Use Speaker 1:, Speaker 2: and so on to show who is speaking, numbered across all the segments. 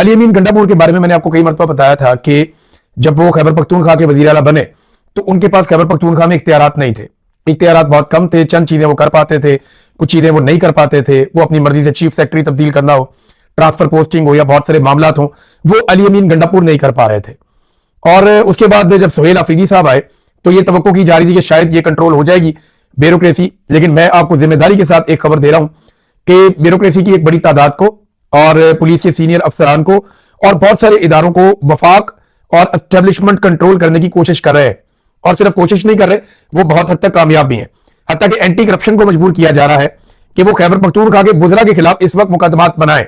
Speaker 1: अली अमीन गंडापुर के बारे में मैंने आपको कई मरतबा बताया था कि जब वो खैबर पख्तूनख्वा के वजीर आला बने तो उनके पास खैबर पख्तूनख्वा में इख्तियारात नहीं थे। इख्तियारात बहुत कम थे, चंद चीजें वो कर पाते थे, कुछ चीजें वो नहीं कर पाते थे। वो अपनी मर्जी से चीफ सेक्रेटरी तब्दील करना हो, ट्रांसफर पोस्टिंग हो या बहुत सारे मामला हो, वो अली अमीन गंडापुर नहीं कर पा रहे थे। और उसके बाद जब सुहेल अफरीदी साहब आए तो ये तवक्को की जा रही थी कि शायद ये कंट्रोल हो जाएगी ब्यूरोक्रेसी। लेकिन मैं आपको जिम्मेदारी के साथ एक खबर दे रहा हूं कि ब्यूरोक्रेसी की एक बड़ी तादाद को और पुलिस के सीनियर अफसरान को और बहुत सारे इदारों को वफाक और एस्टेब्लिशमेंट कंट्रोल करने की कोशिश कर रहे हैं। और सिर्फ कोशिश नहीं कर रहे, वो बहुत हद तक कामयाब भी हैं। हत्ता कि एंटी करप्शन को मजबूर किया जा रहा है कि वो खैबर पख्तूनख्वा के वज़रा के खिलाफ इस वक्त मुकदमात बनाए।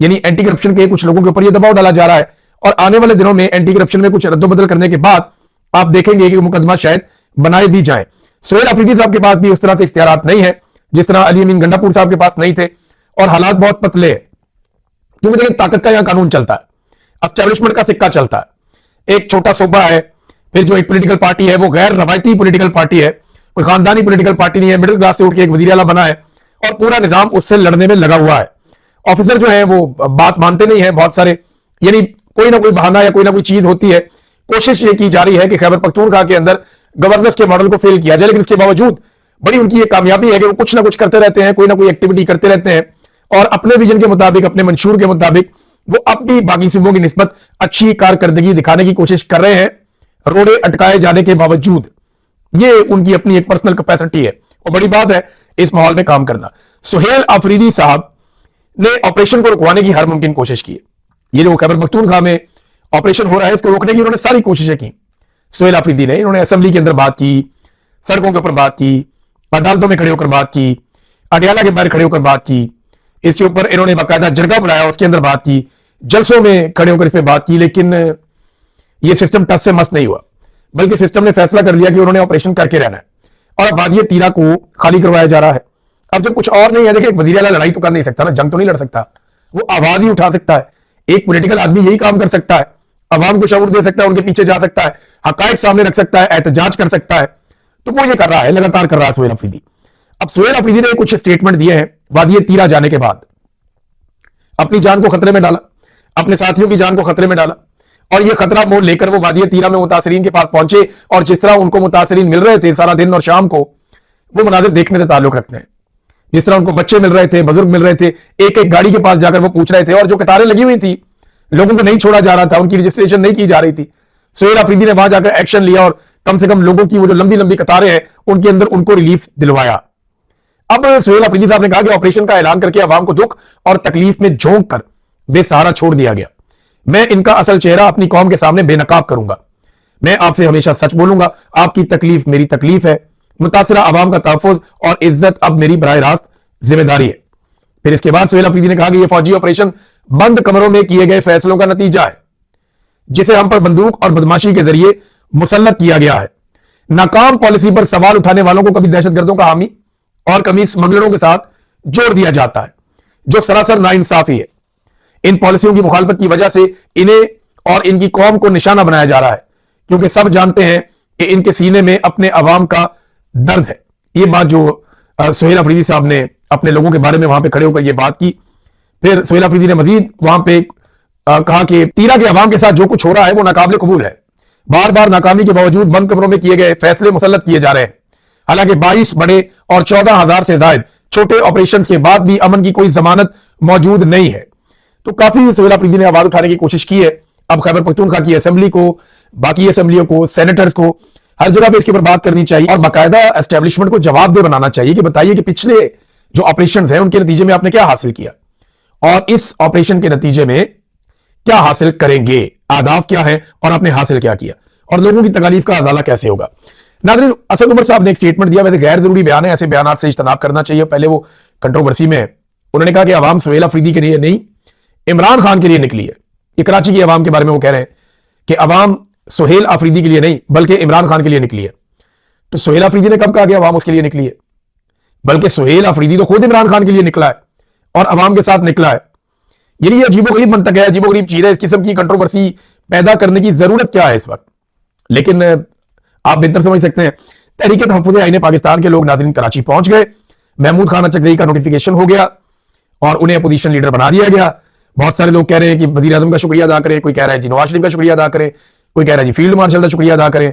Speaker 1: यानी एंटी करप्शन के कुछ लोगों के ऊपर यह दबाव डाला जा रहा है और आने वाले दिनों में एंटी करप्शन में कुछ रद्दोबदल करने के बाद आप देखेंगे कि मुकदमा शायद बनाए भी जाए। सुहेल अफरीदी साहब के पास भी उस तरह से इख्तियारात नहीं है जिस तरह अली अमीन गंडापुर साहब के पास नहीं थे। और हालात बहुत पतले हैं क्योंकि देखिए ताकत का यहां कानून चलता है, एस्टेब्लिशमेंट का सिक्का चलता है। एक छोटा सूबा है, फिर जो एक पॉलिटिकल पार्टी है वो गैर रवायती पॉलिटिकल पार्टी है, कोई खानदानी पॉलिटिकल पार्टी नहीं है, मिडिल क्लास से उठ के एक वजीर आला बना है और पूरा निजाम उससे लड़ने में लगा हुआ है। ऑफिसर जो है वो बात मानते नहीं है बहुत सारे, यानी कोई ना कोई बहाना या कोई ना कोई चीज होती है। कोशिश ये की जा रही है कि खैबर पख्तूनख्वा के अंदर गवर्नेंस के मॉडल को फेल किया जाए, लेकिन इसके बावजूद बड़ी उनकी ये कामयाबी है कि वो कुछ ना कुछ करते रहते हैं, कोई ना कोई एक्टिविटी करते रहते हैं और अपने विजन के मुताबिक, अपने मंशूर के मुताबिक वो अपनी बाकी सूबों की निस्बत अच्छी कारकर्दगी दिखाने की कोशिश कर रहे हैं, रोड़े अटकाए जाने के बावजूद। ये उनकी अपनी एक पर्सनल कैपेसिटी है और बड़ी बात है इस माहौल में काम करना। सुहेल अफरीदी साहब ने ऑपरेशन को रुकवाने की हर मुमकिन कोशिश की है। ये जो खैबर पख्तूनख्वा में ऑपरेशन हो रहा है इसको रोकने की उन्होंने सारी कोशिशें की। सुहेल अफरीदी ने, इन्होंने असेंबली के अंदर बात की, सड़कों के ऊपर बात की, अदालतों में खड़े होकर बात की, अडयाला के बाहर खड़े होकर बात की, इसके ऊपर इन्होंने बाकायदा जरगा बुलाया, उसके अंदर बात की, जलसों में खड़े होकर इस पर बात की। लेकिन यह सिस्टम टस से मस नहीं हुआ, बल्कि सिस्टम ने फैसला कर लिया कि उन्होंने ऑपरेशन करके रहना है और वादिय तीरा को खाली करवाया जा रहा है। अब जब कुछ और नहीं है, देखिए वजीर आला लड़ाई तो कर नहीं सकता ना, जंग तो नहीं लड़ सकता, वो आवाज ही उठा सकता है। एक पॉलिटिकल आदमी यही काम कर सकता है, अवाम को शऊर दे सकता है, उनके पीछे जा सकता है, हकायक सामने रख सकता है, एहतजाज कर सकता है। तो वो ये कर रहा है, लगातार कर रहा है सुहेल अफरीदी। अब सुहेल अफरीदी ने कुछ स्टेटमेंट दिए हैं वादिय तीरा जाने के बाद, अपनी जान को खतरे में डाला, अपने साथियों की जान को खतरे में डाला और यह खतरा मोल लेकर वो वादिय तीरा में मुतासरीन के पास पहुंचे और जिस तरह उनको मुतासरीन मिल रहे थे सारा दिन और शाम को, वो मनाजिर देखने से ताल्लुक रखते हैं। जिस तरह उनको बच्चे मिल रहे थे, बुजुर्ग मिल रहे थे, एक एक गाड़ी के पास जाकर वो पूछ रहे थे और जो कतारें लगी हुई थी, लोगों को नहीं छोड़ा जा रहा था, उनकी रजिस्ट्रेशन नहीं की जा रही थी। सुहेल अफरीदी ने वहां जाकर एक्शन लिया और कम से कम लोगों की वो जो लंबी लंबी कतारें हैं उनके अंदर उनको रिलीफ दिलवाया। अब सुहेल अफरीदी साहब ने कहा कि ऑपरेशन का ऐलान करके अवाम को दुख और तकलीफ में झोंक कर बेसहारा छोड़ दिया गया। मैं इनका असल चेहरा अपनी कौम के सामने बेनकाब करूंगा। मैं आपसे हमेशा सच बोलूंगा, आपकी तकलीफ मेरी तकलीफ है, मुतासिरा अवाम का तहफ़्फ़ुज़ और इज्जत अब मेरी बराह रास्त जिम्मेदारी है। फिर इसके बाद सुहेल अफरीदी ने कहा कि यह फौजी ऑपरेशन बंद कमरों में किए गए फैसलों का नतीजा है, जिसे हम पर बंदूक और बदमाशी के जरिए मुसल्लत किया गया है। नाकाम पॉलिसी पर सवाल उठाने वालों को कभी दहशतगर्दों का हामी और कभी स्मगलरों के साथ जोड़ दिया जाता है, जो सरासर नाइंसाफी है। इन पॉलिसियों की मुखालफत की वजह से इन्हें और इनकी कौम को निशाना बनाया जा रहा है, क्योंकि सब जानते हैं कि इनके सीने में अपने अवाम का दर्द है। ये बात जो सुहेल अफरीदी साहब ने अपने लोगों के बारे में वहां पे खड़े होकर ये बात की। फिर सुहेल अफरीदी ने मजीद वहां पे कहा कि तीरा के अवाम के साथ जो कुछ हो रहा है वो नाकाबिल कबूल है। बार बार नाकामी के बावजूद बंद कमरों में किए गए फैसले मुसल्लत किए जा रहे हैं। हालांकि 22 बड़े और 14,000 से ज्यादा छोटे ऑपरेशन के बाद भी अमन की कोई जमानत मौजूद नहीं है। तो काफी सुहेल अफरीदी ने आवाज उठाने की कोशिश की है। अब खैबर पख्तूनख्वा की असेंबली को, बाकी असेंबलियों को, सेनेटर्स को, हर जगह पे इसके ऊपर बात करनी चाहिए और बाकायदा एस्टेब्लिशमेंट को जवाबदेह बनाना चाहिए कि बताइए कि पिछले जो ऑपरेशन हैं उनके नतीजे में आपने क्या हासिल किया और इस ऑपरेशन के नतीजे में क्या हासिल करेंगे, आदाब क्या है और आपने हासिल क्या किया और लोगों की तकालीफ का अजाला कैसे होगा। नाज़रीन, असद उमर साहब ने एक स्टेटमेंट दिया, वैसे गैर जरूरी बयान है, ऐसे बयान से इज्तनाब करना चाहिए। पहले वो कंट्रोवर्सी में उन्होंने कहा कि अवाम सुहेल अफरीदी के लिए नहीं, इमरान खान के लिए निकली है। ये कराची की अवाम के बारे में वो कह रहे हैं कि अवाम सुहेल अफरीदी के लिए नहीं बल्कि इमरान खान के लिए निकली है। तो सुहेल अफरीदी ने कब कहा कि अवाम उसके लिए निकली है? बल्कि सुहेल अफरीदी तो खुद इमरान खान के लिए निकला है और अवाम के साथ निकला है। ये अजीबोगरीब मंतक है, अजीबोगरीब चीज है। इस किस्म की कंट्रोवर्सी पैदा करने की जरूरत क्या है इस वक्त? लेकिन आप बेहतर समझ सकते हैं, तहरीक तहफ़्फ़ुज़ आईन पाकिस्तान के लोग नाज़रीन कराची पहुंच गए, महमूद खान अचकज़ई का नोटिफिकेशन हो गया और उन्हें अपोजिशन लीडर बना दिया गया बहुत सारे लोग कह रहे हैं कि वजीर आजम का शुक्रिया अदा करें, कोई कह रहा है जी नवाज शरीफ का शुक्रिया अदा करें, कोई कह रहा है जी फील्ड मार्शल का शुक्रिया अदा करें।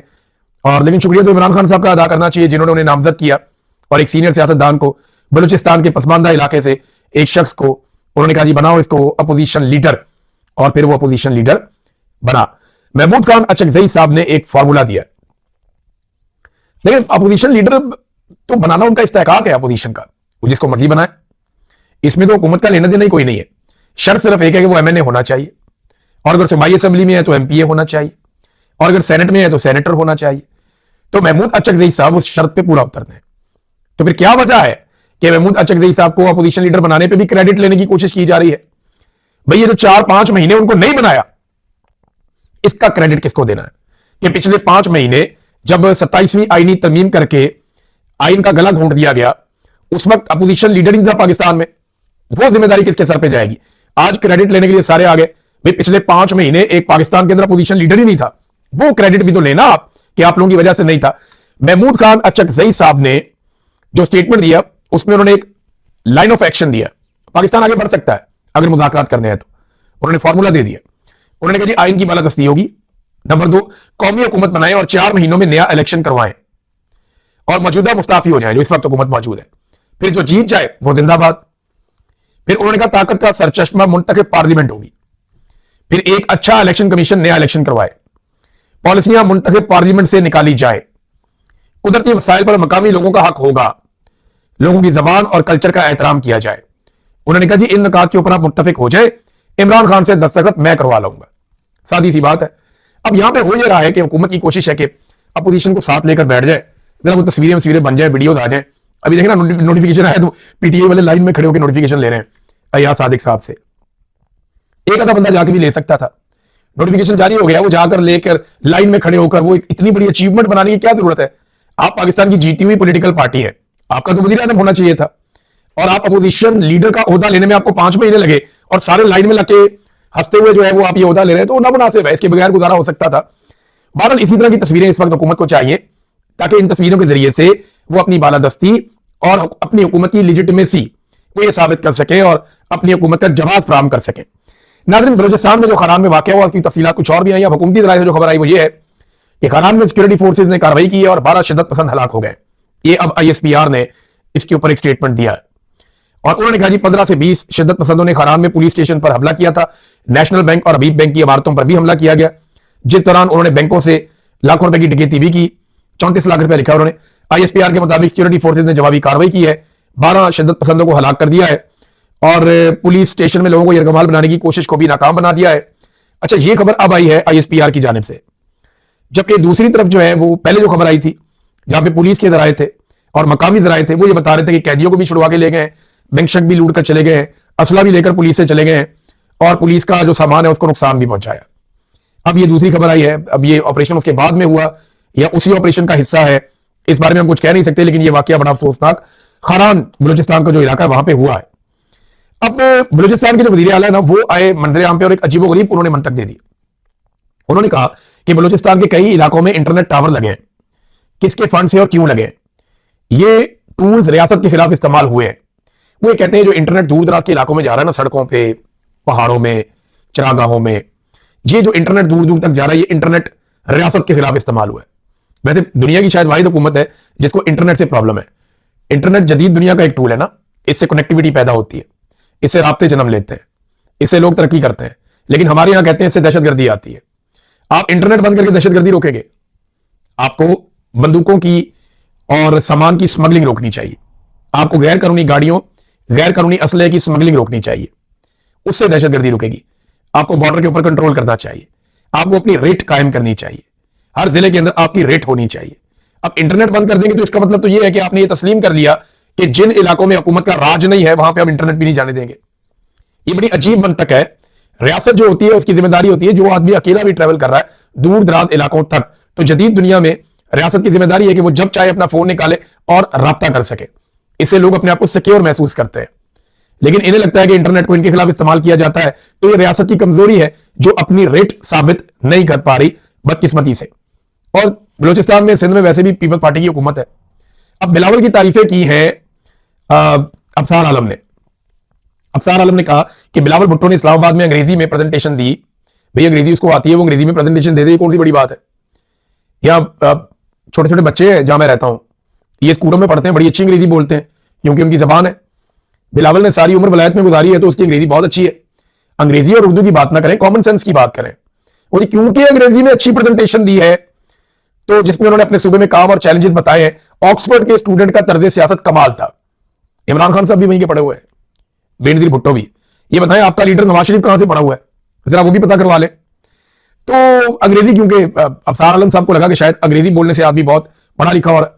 Speaker 1: और लेकिन शुक्रिया तो इमरान खान साहब का अदा करना चाहिए, जिन्होंने उन्हें नामजद किया और एक सीनियर सियासतदान को, बलूचिस्तान के पसमानदा इलाके से एक शख्स को उन्होंने कहा जी बनाओ इसको अपोजिशन लीडर, और फिर वो अपोजिशन लीडर बना। महमूद खान अचकजई साहब ने एक फॉर्मूला दिया, लेकिन अपोजिशन लीडर तो बनाना उनका इस्तेहकाक है अपोजिशन का, वो जिसको मर्जी बनाए, इसमें तो हुकूमत का लेना देना ही कोई नहीं है। शर्त सिर्फ एक है कि वो एमएनए होना चाहिए, और अगर सूबाई असेंबली में है तो एमपीए होना चाहिए, और अगर सेनेट में है तो सेनेटर होना चाहिए। तो महमूद अचकजई साहब उस शर्त पे पूरा उतरते हैं। तो फिर क्या वजह है कि महमूद अचकजई साहब को अपोजिशन लीडर बनाने पे भी क्रेडिट लेने की कोशिश की जा रही है? भाई ये जो 4-5 महीने उनको नहीं बनाया, इसका क्रेडिट किसको देना है? कि पिछले 5 महीने जब 27वीं आईनी तरमीम करके आइन का गला घोंट दिया गया, उस वक्त अपोजिशन लीडर ही था पाकिस्तान में, वो जिम्मेदारी किसके सर पे जाएगी? आज क्रेडिट लेने के लिए सारे आ गए, भाई पिछले 5 महीने एक पाकिस्तान के अंदर अपोजिशन लीडर ही नहीं था, वो क्रेडिट भी तो लेना आप कि आप लोगों की वजह से नहीं था। महमूद खान अचकजई साहब ने जो स्टेटमेंट दिया उसमें उन्होंने एक लाइन ऑफ एक्शन दिया, पाकिस्तान आगे बढ़ सकता है अगर मुज़ाकरात करने हैं तो। उन्होंने फॉर्मूला दे दिया, उन्होंने कहा जी आइन की बालादस्ती होगी, नंबर 2 कौमी हुकूमत बनाएं और 4 महीनों में नया इलेक्शन करवाएं और मौजूदा मुस्ताफी हो जाए जो इस वक्त हुकूमत मौजूद है, फिर जो जीत जाए वो जिंदाबाद। फिर उन्होंने कहा ताकत का सरचश्मा मुंतखब पार्लियामेंट होगी, फिर एक अच्छा इलेक्शन कमीशन नया इलेक्शन करवाए, पॉलिसियां मुंतखब पार्लियामेंट से निकाली जाए, कुदरती वसाइल पर मकामी लोगों का हक होगा, लोगों की जबान और कल्चर का एहतराम किया जाए। उन्होंने कहा जी इन निकात के ऊपर आप मुत्तफिक हो जाए, इमरान खान से दस्तखत मैं करवा लूंगा। सादी सी बात है। अब यहां पे हो ये रहा है कि हुकूमत की कोशिश है कि अपोजिशन को साथ लेकर बैठ जाए, जरा वो तस्वीरें बन जाए, वीडियोज आ जाए। अभी देखें ना नोटिफिकेशन आया तो पीटीआई वाले लाइन में खड़े होकर नोटिफिकेशन ले रहे हैं अय्याज सादिक साहब से। एक आधा बंदा जाके भी ले सकता था, नोटिफिकेशन जारी हो गया, वो जाकर लेकर लाइन में खड़े होकर वो इतनी बड़ी अचीवमेंट बनाने की क्या जरूरत है? आप पाकिस्तान की जीती हुई पॉलिटिकल पार्टी है, आपका तो वजीर आजम होना चाहिए था, और आप अपोजिशन लीडर का ओहदा लेने में आपको 5 महीने लगे और सारे लाइन में लगे हंसते हुए जो है वो आप ये ओहदा ले रहे हैं, तो ना मुनासिब है, इसके बगैर गुजारा हो सकता था। बहरहाल इसी तरह की तस्वीरें इस वक्त हुकूमत को चाहिए ताकि इन तस्वीरों के जरिए से वो अपनी बालादस्ती और अपनी हुकूमत की लिजिटिमेसी वो ये साबित कर सके और अपनी हुकूमत का जवाब फराहम कर सके। नाज़रीन, बलूचिस्तान में जो खरान में वाक़या हुआ उसकी तफसीलात कुछ और भी आई। हुकूमती ज़राए से जो खबर आई वो ये है कि खरान में सिक्योरिटी फोर्सेज ने कार्रवाई की है और 12 शिद्दत पसंद हलाक हो गए। ये अब ISPR ने इसके ऊपर एक स्टेटमेंट दिया है और उन्होंने कहा जी 15 से 20 शिद्दत पसंदों ने खरान में पुलिस स्टेशन पर हमला किया था। नेशनल बैंक और हबीब बैंक की इमारतों पर भी हमला किया गया, जिस दौरान उन्होंने बैंकों से लाखों रुपए की डकैती भी की। 34 लाख रुपए लिखा उन्होंने। ISPR के मुताबिक सिक्योरिटी फोर्सेज ने जवाबी कार्रवाई की है, 12 शिद्दत पसंदों को हलाक कर दिया है और पुलिस स्टेशन में लोगों को यरगमाल बनाने की कोशिश को भी नाकाम बना दिया है। अच्छा, ये खबर अब आई है ISPR की जानिब से, जबकि दूसरी तरफ जो है वो पहले जो खबर आई थी जहां पे पुलिस के जराए थे और मकामी जराए थे वो ये बता रहे थे कि कैदियों को भी छुड़वा के ले गए, बैंक शक भी लूट कर चले गए, असला भी लेकर पुलिस से चले गए और पुलिस का जो सामान है उसको नुकसान भी पहुंचाया। अब ये दूसरी खबर आई है, अब ये ऑपरेशन उसके बाद में हुआ या उसी ऑपरेशन का हिस्सा है, इस बारे में हम कुछ कह नहीं सकते, लेकिन ये वाकया बड़ा अफसोसनाक खरान बलूचिस्तान का जो इलाका है वहां पे हुआ है। अब बलूचिस्तान के जो वजीर आला है ना वो आए मंजर आम पे और एक अजीबोगरीब उन्होंने मंतक दे दी। उन्होंने कहा कि बलूचिस्तान के कई इलाकों में इंटरनेट टावर लगे हैं, किसके फंड से और क्यों लगे, ये टूल्स रियासत के खिलाफ इस्तेमाल हुए हैं। वो ये कहते हैं जो इंटरनेट दूर दराज के इलाकों में जा रहा है ना, सड़कों पे, पहाड़ों में, चरागाहों में, ये जो इंटरनेट दूर दूर तक जा रहा है ये इंटरनेट रियासत के खिलाफ इस्तेमाल हुआ है। वैसे दुनिया की शायद वाहिद हुकूमत है जिसको इंटरनेट से प्रॉब्लम है। इंटरनेट जदीद दुनिया का एक टूल है ना, इससे कनेक्टिविटी पैदा होती है, इससे राब्ते जन्म लेते हैं, इससे लोग तरक्की करते हैं, लेकिन हमारे यहां कहते हैं इससे दहशतगर्दी आती है। आप इंटरनेट बंद करके दहशतगर्दी रोकेंगे? आपको बंदूकों की और सामान की स्मगलिंग रोकनी चाहिए, आपको गैर कानूनी गाड़ियों, गैर कानूनी असले की स्मगलिंग रोकनी चाहिए, उससे दहशतगर्दी रुकेगी। आपको बॉर्डर के ऊपर कंट्रोल करना चाहिए, आपको अपनी रेट कायम करनी चाहिए, हर जिले के अंदर आपकी रेट होनी चाहिए। अब इंटरनेट बंद कर देंगे तो इसका मतलब तो यह है कि आपने ये तस्लीम कर लिया कि जिन इलाकों में हुकूमत का राज नहीं है वहां पे हम इंटरनेट भी नहीं जाने देंगे। ये बड़ी अजीब मंतक है। रियासत जो होती है उसकी जिम्मेदारी होती है, जो आदमी अकेला भी ट्रैवल कर रहा है दूर दराज इलाकों तक, तो जदीद दुनिया में रियासत की जिम्मेदारी है कि वो जब चाहे अपना फोन निकाले और राब्ता कर सके। इससे लोग अपने आप को सिक्योर महसूस करते हैं। लेकिन इन्हें लगता है कि इंटरनेट को इनके खिलाफ इस्तेमाल किया जाता है, तो ये रियासत की कमजोरी है जो अपनी रेट साबित नहीं कर पा रही बदकिस्मती से। और बलूचिस्तान में, सिंध में वैसे भी पीपल्स पार्टी की हुकूमत है। अब बिलावल की तारीफें की हैं अफसार आलम ने। अफसार आलम ने कहा कि बिलावल भुट्टो ने इस्लामाबाद में अंग्रेजी में प्रेजेंटेशन दी। भाई अंग्रेजी उसको आती है, वो अंग्रेजी में प्रेजेंटेशन दे दे, कौन सी बड़ी बात है। यहाँ छोटे छोटे बच्चे हैं जहां मैं रहता हूं, ये स्कूलों में पढ़ते हैं, बड़ी अच्छी अंग्रेजी बोलते हैं क्योंकि उनकी जबान है। बिलावल ने सारी उम्र वलायत में गुजारी है तो उसकी अंग्रेजी बहुत अच्छी है। अंग्रेजी और उर्दू की बात ना करें, कॉमन सेंस की बात करें। और क्योंकि अंग्रेजी में अच्छी प्रेजेंटेशन दी है तो जिसमें उन्होंने अपने सूबे में काम और चैलेंजेस बताए हैं, ऑक्सफोर्ड के स्टूडेंट का तर्ज सियासत कमाल था। इमरान खान साहब भी वहीं के पढ़े हुए हैं, बेनजीर भुट्टो भी। ये बताएं आपका लीडर नवाज शरीफ कहां से पढ़ा हुआ है, जरा वो भी पता करवा ले। तो अंग्रेजी, क्योंकि अफसार आलम साहब को लगा कि शायद अंग्रेजी बोलने से आदमी बहुत पढ़ा लिखा और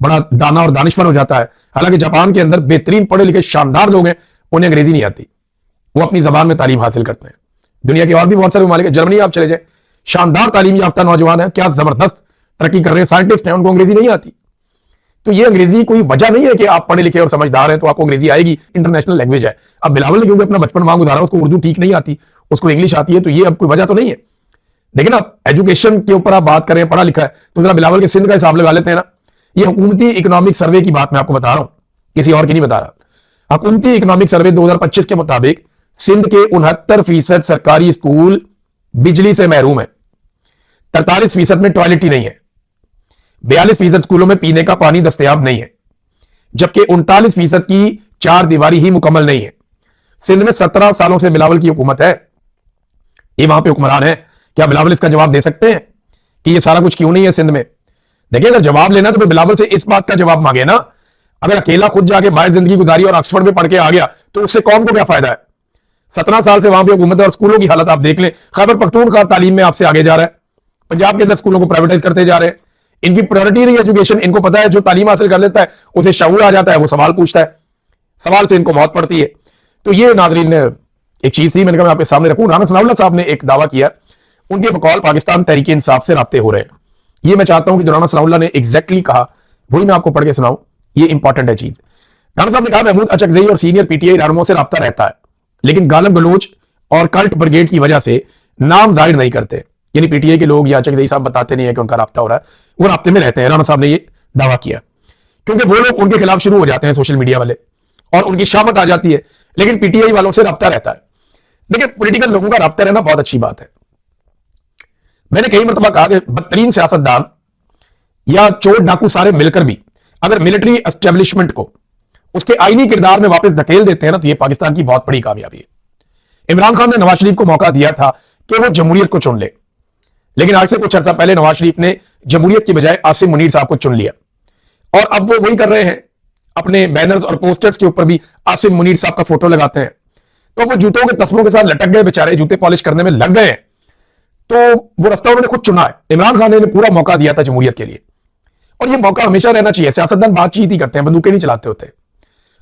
Speaker 1: बड़ा दाना और दानिशवर हो जाता है। हालांकि जापान के अंदर बेहतरीन पढ़े लिखे शानदार लोग हैं, उन्हें अंग्रेजी नहीं आती, वो अपनी जबान में तालीम हासिल करते हैं। दुनिया के और भी बहुत सारे ममालिक है, जर्मनी आप चले जाए, शानदार तालीम याफ्ता नौजवान है, क्या जबरदस्त तरक्की कर रहे हैं, साइंटिस्ट हैं, उनको अंग्रेजी नहीं आती। तो ये अंग्रेजी कोई वजह नहीं है कि आप पढ़े लिखे और समझदार हैं तो आपको अंग्रेजी आएगी, इंटरनेशनल लैंग्वेज है। अब बिलावल ने क्योंकि अपना बचपन वहां गुजारा, उसको उर्दू ठीक नहीं आती, उसको इंग्लिश आती है, तो ये अब कोई वजह तो नहीं है। लेकिन आप एजुकेशन के ऊपर आप बात करें, पढ़ा लिखा है, तो जरा बिलावल के सिंध का हिसाब लगा लेते हैं ना। ये हुकूमती इकोनॉमिक सर्वे की बात मैं आपको बता रहा हूं, किसी और की नहीं बता रहा। हुकूमती इकोनॉमिक सर्वे 2025 के मुताबिक सिंध के 69% सरकारी स्कूल बिजली से महरूम है, 43% में टॉयलेट ही नहीं है, 42% स्कूलों में पीने का पानी दस्तयाब नहीं है, जबकि 39% की चार दीवारी ही मुकम्मल नहीं है। सिंध में 17 सालों से बिलावल की हुकूमत है, ये वहां पे हुक्मरान है। क्या बिलावल इसका जवाब दे सकते हैं कि ये सारा कुछ क्यों नहीं है सिंध में? देखिए, अगर जवाब लेना तो फिर बिलावल से इस बात का जवाब मांगे ना। अगर अकेला खुद जाके बाहर जिंदगी गुजारी और ऑक्सफोर्ड में पढ़ के आ गया तो उससे कौम को क्या फायदा है? 17 साल से वहां पे हुकूमत है और स्कूलों की हालत आप देख लें। खैबर पख्तूनख्वा तालीम में आपसे आगे जा रहा है, पंजाब के अंदर स्कूलों को प्राइवेटाइज करते जा रहे हैं। इनकी प्रायोरिटी नहीं एजुकेशन, इनको पता है जो तालीम हासिल कर लेता है उसे शऊर आ जाता है, वो सवाल पूछता है, सवाल से इनको मौत पड़ती है। तो ये नाजरीन एक चीज थी, मैंने कहा मैं आपके सामने रखूं। राना सनाउल्लाह साहब ने एक दावा किया, उनके बकौल पाकिस्तान तहरीक इंसाफ से राब्ते हो रहे हैं। ये मैं चाहता हूं कि जो राना सनाउल्लाह ने एग्जैक्टली कहा वही मैं आपको पढ़ के सुनाऊं, ये इंपॉर्टेंट है चीज। राना साहब ने कहा महमूद अचकजई और सीनियर पीटीआई रहनुमाओं से राब्ता रहता है, लेकिन गालम गलोच और कल्ट ब्रिगेड की वजह से नाम जाहिर नहीं करते। यानी पीटीआई के लोग या अचकजई साहब बताते नहीं है कि उनका राब्ता हो रहा है, वो राब्ते में रहते हैं। राना साहब ने ये दावा किया क्योंकि वो लोग उनके खिलाफ शुरू हो जाते हैं, सोशल मीडिया वाले, और उनकी शामत आ जाती है, लेकिन पीटीआई वालों से राब्ता रहता है। देखिए, पॉलिटिकल लोगों का राब्ता रहना बहुत अच्छी बात है। मैंने कई मरतबा कहा कि बदतरीन सियासतदान या चोर डाकू सारे मिलकर भी अगर मिलिट्री एस्टेब्लिशमेंट को उसके आईनी किरदार में वापस धकेल देते हैं ना, तो यह पाकिस्तान की बहुत बड़ी कामयाबी है। इमरान खान ने नवाज शरीफ को मौका दिया था कि वो जमहूरियत को चुन ले, लेकिन आज से कुछ अर्सा पहले नवाज शरीफ ने जमहूरियत की बजाय आसिम मुनीर साहब को चुन लिया, और अब वो वही कर रहे हैं, अपने बैनर्स और पोस्टर्स के ऊपर भी आसिम मुनीर साहब का फोटो लगाते हैं। तो वो जूतों के तस्मों के साथ लटक गए बेचारे, जूते पॉलिश करने में लग गए हैं। तो वो रास्ता उन्होंने खुद चुना है। इमरान खान ने पूरा मौका दिया था जमहूरियत के लिए, और ये मौका हमेशा रहना चाहिए। सियासतदान बातचीत ही करते हैं, बंदूकें नहीं चलाते होते।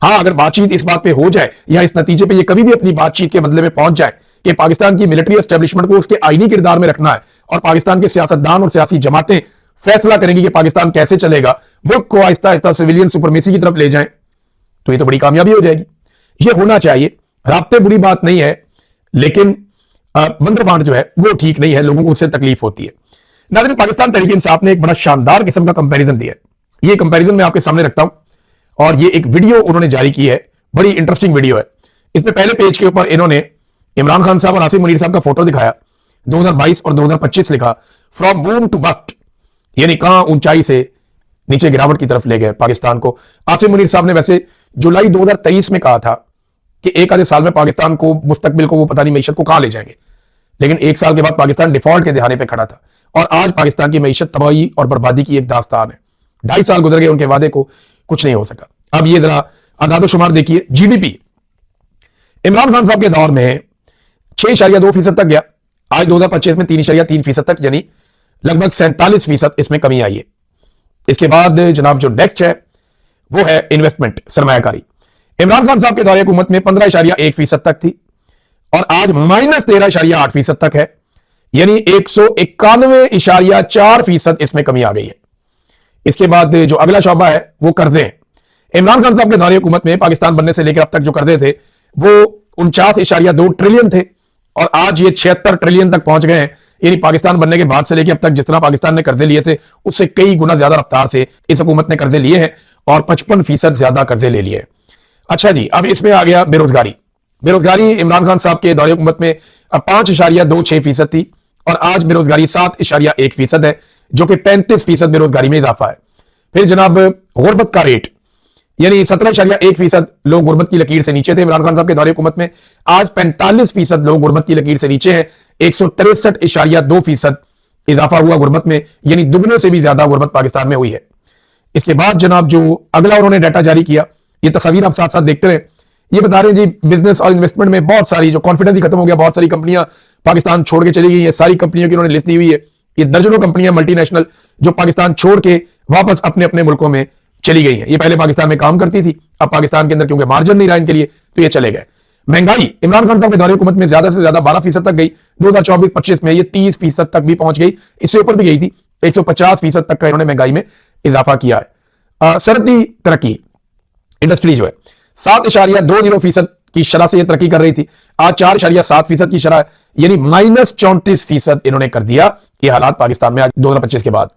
Speaker 1: हाँ, अगर बातचीत इस बात पे हो जाए या इस नतीजे पे ये कभी भी अपनी बातचीत के बदले में पहुंच जाए कि पाकिस्तान की मिलिट्री एस्टेब्लिशमेंट को उसके आईनी किरदार में रखना है और पाकिस्तान के सियासतदान और सियासी जमातें फैसला करेंगी कि पाकिस्तान कैसे चलेगा, मुल्क को आहिस्ता आहिस्ता सिविलियन सुपरमेसी की तरफ ले जाएं, तो ये तो बड़ी कामयाबी हो जाएगी। ये होना चाहिए। राब्ते बुरी बात नहीं है, लेकिन बंदरबांट जो है वो ठीक नहीं है, लोगों को उससे तकलीफ होती है। नाज़रीन, पाकिस्तान तहरीक इंसाफ ने एक बड़ा शानदार किस्म का कंपैरिजन दिया है। ये कंपैरिजन मैं आपके सामने रखता हूं, और ये एक वीडियो उन्होंने जारी की है, बड़ी इंटरेस्टिंग वीडियो है। इसमें पहले पेज के ऊपर इन्होंने इमरान खान साहब और आसिम मुनीर साहब का फोटो दिखाया, 2022 और 2025 लिखा, फ्रॉम बूम टू बस्ट, यानी कहां ऊंचाई से नीचे गिरावट की तरफ ले गए पाकिस्तान को। आसिम मुनीर साहब ने वैसे जुलाई 2023 में कहा था कि एक आधे साल में पाकिस्तान को, मुस्तकबिल को, वो पता नहीं मीशत को कहां ले जाएंगे, लेकिन एक साल के बाद पाकिस्तान डिफॉल्ट के दहाने पे खड़ा था, और आज पाकिस्तान की मीशत तबाही और बर्बादी की एक दास्तान है। 2.5 साल गुजर गए, उनके वादे को कुछ नहीं हो सका। अब ये जरा आदाद शुमार देखिए। जीडीपी इमरान खान साहब के दौर में 6.2% तक गया, आज 2025 में 3.3% तक, यानी लगभग 47% इसमें कमी आई है। इसके बाद जनाब जो नेक्स्ट है वो है इन्वेस्टमेंट, सरमायाकारी। इमरान खान साहब के दौरे हुकूमत में 15.1% तक थी, और आज -13.8% तक है, यानी 191.4% इसमें कमी आ गई है। इसके बाद जो अगला शोबा है वो कर्जे हैं। इमरान खान साहब के दौरे हुकूमत में पाकिस्तान बनने से लेकर अब तक जो कर्जे थे वो 49.2 ट्रिलियन थे, और आज ये 76 ट्रिलियन तक पहुंच गए हैं। यानी पाकिस्तान बनने के बाद से लेकर अब तक जिस तरह पाकिस्तान ने कर्जे लिए थे उससे कई गुना ज्यादा रफ्तार से इस हुकूमत ने कर्जे लिए हैं, और 55% ज्यादा कर्जे ले लिए। अच्छा जी, अब इसमें आ गया बेरोजगारी। बेरोजगारी इमरान खान साहब के दौरे हुकूमत में 5.26% थी और आज बेरोजगारी 7.1% है, जो कि 35% बेरोजगारी में इजाफा है। फिर जनाब गुर्बत का रेट यानी 17.1% लोग गुर्बत की लकीर से नीचे थे इमरान खान साहब के दौरे हुकूमत में, आज 45% लोग गुर्बत की लकीर से नीचे हैं। 163.2% इजाफा हुआ गुर्बत में, यानी दुगने से भी ज्यादा गुर्बत पाकिस्तान में हुई है। इसके बाद जनाब जो अगला उन्होंने डाटा जारी किया, ये तस्वीर आप साथ साथ देखते रहे, ये बता रहे हैं जी बिजनेस और इन्वेस्टमेंट में बहुत सारी जो कॉन्फिडेंस ही खत्म हो गया, बहुत सारी कंपनियां पाकिस्तान छोड़ के चली गई है। सारी कंपनियों की उन्होंने लिस्ट दी हुई है, ये दर्जनों कंपनियां मल्टीनेशनल जो पाकिस्तान छोड़ के वापस अपने अपने मुल्कों में चली गई है। ये पहले पाकिस्तान में काम करती थी, अब पाकिस्तान के अंदर क्योंकि मार्जिन नहीं रहा इनके लिए तो ये चले गए। महंगाई इमरान खान साहब के दौरे हुकूमत में ज्यादा से ज्यादा 12% तक गई, 2024-25 में ये 30% तक भी पहुंच गई, इससे ऊपर भी गई थी। 150% तक का इन्होंने महंगाई में इजाफा किया है। सरहदी तरक्की इंडस्ट्री जो है 7.20% की शरह से ये तरक्की कर रही थी, आज 4.7% की शरह है, यानी -34% इन्होंने कर दिया। ये हालात पाकिस्तान में आज 2025 के बाद।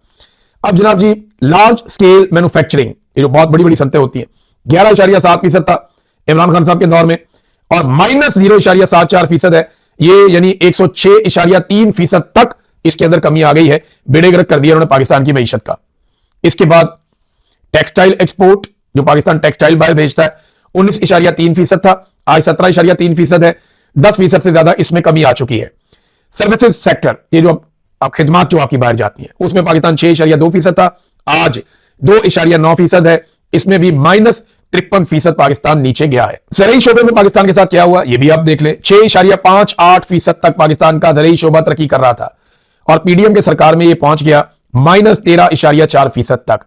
Speaker 1: अब जनाब जी लार्ज स्केल मैन्युफैक्चरिंग, ये जो बहुत बड़ी बड़ी सनतें होती हैं, 11.7% था इमरान खान साहब के दौर में और -0.74% है ये, यानी 106.3% तक इसके अंदर कमी आ गई है। बेड़े गर्क कर दिया उन्होंने पाकिस्तान की मईशत का। इसके बाद टेक्सटाइल एक्सपोर्ट, जो पाकिस्तान टेक्सटाइल बाहर भेजता है, 19.3% था, आज 17.3% है, 10% से ज्यादा इसमें कमी आ चुकी है। सर्विसेज सेक्टर, ये जो अब खिदमात जो आपकी बाहर जाती है, उसमें पाकिस्तान 6.2% था, आज 2.9% है, इसमें भी -53% पाकिस्तान नीचे गया है। ज़राई शोबे में पाकिस्तान के साथ क्या हुआ ये भी आप देख ले, 6.58% तक पाकिस्तान का ज़राई शोबा तरक्की कर रहा था और पीडीएम के सरकार में ये पहुंच गया -13.4% तक,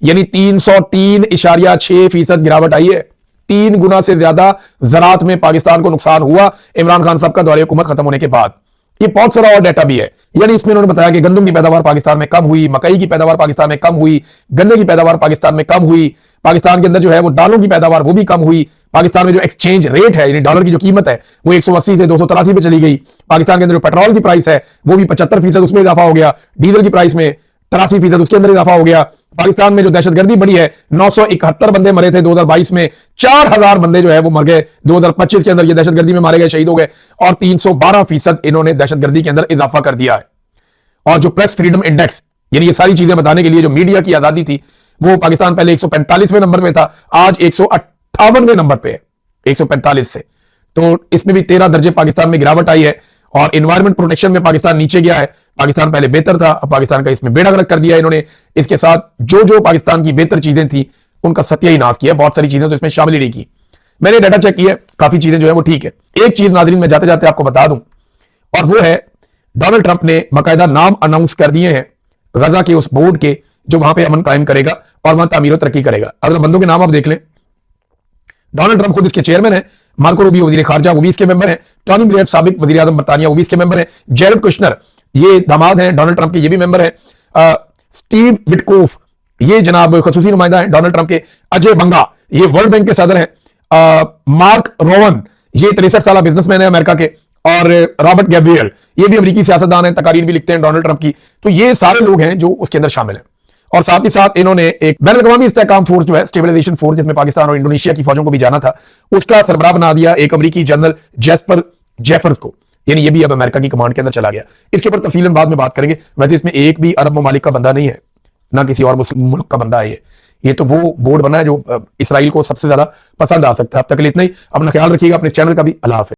Speaker 1: यानी 303.6% गिरावट आई है। 3 गुना से ज्यादा ज़राअत में पाकिस्तान को नुकसान हुआ इमरान खान साहब का दौरे हुकूमत खत्म होने के बाद। ये बहुत सारा और डाटा भी है, यानी इसमें उन्होंने बताया कि गंदम की पैदावार पाकिस्तान में कम हुई, मकई की पैदावार पाकिस्तान में कम हुई, गन्ने की पैदावार पाकिस्तान में कम हुई, पाकिस्तान के अंदर जो है वो दालों की पैदावार वो भी कम हुई, पाकिस्तान में जो एक्सचेंज रेट है यानी डॉलर की जो कीमत है वो 180 से 283 पे चली गई, पाकिस्तान के अंदर जो पेट्रोल की प्राइस है वो भी 75% उसमें इजाफा हो गया, डीजल की प्राइस में 83% उसके अंदर इजाफा हो गया। पाकिस्तान में जो दहशतगर्दी बढ़ी है, 971 बंदे मरे थे 2022 में, 4000 बंदे जो है वो मर गए 2025 के अंदर, ये दहशतगर्दी में मारे गए, शहीद हो गए, और 312% इन्होंने दहशतगर्दी के अंदर इजाफा कर दिया है। और जो प्रेस फ्रीडम इंडेक्स, यानी ये सारी चीजें बताने के लिए जो मीडिया की आजादी थी, वो पाकिस्तान पहले 145वें नंबर पे था, आज 158वें नंबर पे है 145 से, तो इसमें भी 13 दर्जे पाकिस्तान में गिरावट आई है। और एनवायरमेंट प्रोटेक्शन में पाकिस्तान नीचे गया है, पाकिस्तान पहले बेहतर था, अब पाकिस्तान का इसमें बेड़ा गर्क कर दिया इन्होंने। इसके साथ जो जो पाकिस्तान की बेहतर चीजें थी उनका सत्यानाश किया, बहुत सारी चीजें तो इसमें शामिल ही नहीं की। मैंने डाटा चेक किया, काफी चीजें जो है वो ठीक है। एक चीज नाज़रीन मैं जाते जाते आपको बता दूं, और वो है डोनाल्ड ट्रंप ने बाकायदा नाम अनाउंस कर दिए हैं गजा के उस बोर्ड के जो वहां पर अमन कायम करेगा और वहां तामीर तरक्की करेगा। अगर बंदों के नाम आप देख लें, डोनाल्ड ट्रंप खुद इसके चेयरमैन है, मार्को रूबियो वजीर खारजा वो भी इसके मेंबर है, टॉनी ब्लेयर साबिक वजीर आजम बरतानिया वो भी इसके मेंबर है, जेरेड कुशनर ये दामाद हैं डोनाल्ड ट्रंप के, ये भी मेंबर है, स्टीव विटकोफ ये जनाब खसूसी नुमाइंदा है डोनाल्ड ट्रंप के, अजय बंगा ये वर्ल्ड बैंक के सदर हैं, मार्क रोवन ये 63 साल बिजनेसमैन है अमेरिका के, और रॉबर्ट गैब्रियल ये भी अमेरिकी सियासतदान है, तकारीर भी लिखते हैं डोनाल्ड ट्रंप की। तो ये सारे लोग हैं जो उसके अंदर शामिल हैं। और साथ ही साथ इन्होंने एक बैनुल-अक़वामी इस्तेहकाम फोर्स जो है, स्टेबलाइजेशन फोर्स, जिसमें पाकिस्तान और इंडोनेशिया की फौजों को भी जाना था, उसका सरबराह बना दिया एक अमेरिकी जनरल जेस्पर जेफर्स को, यानी ये भी अब अमेरिका की कमांड के अंदर चला गया। इसके ऊपर तफसीलन बाद में बात करेंगे। वैसे इसमें एक भी अरब ममालिक का बंदा नहीं है, ना किसी और मुस्लिम मुल्क का बंदा है। ये तो वो बोर्ड बना है जो इसराइल को सबसे ज्यादा पसंद आ सकता है। अब तक के लिए इतना ही, अपना ख्याल रखिएगा, अपने इस चैनल का भी। अल्लाह हाफ़िज़।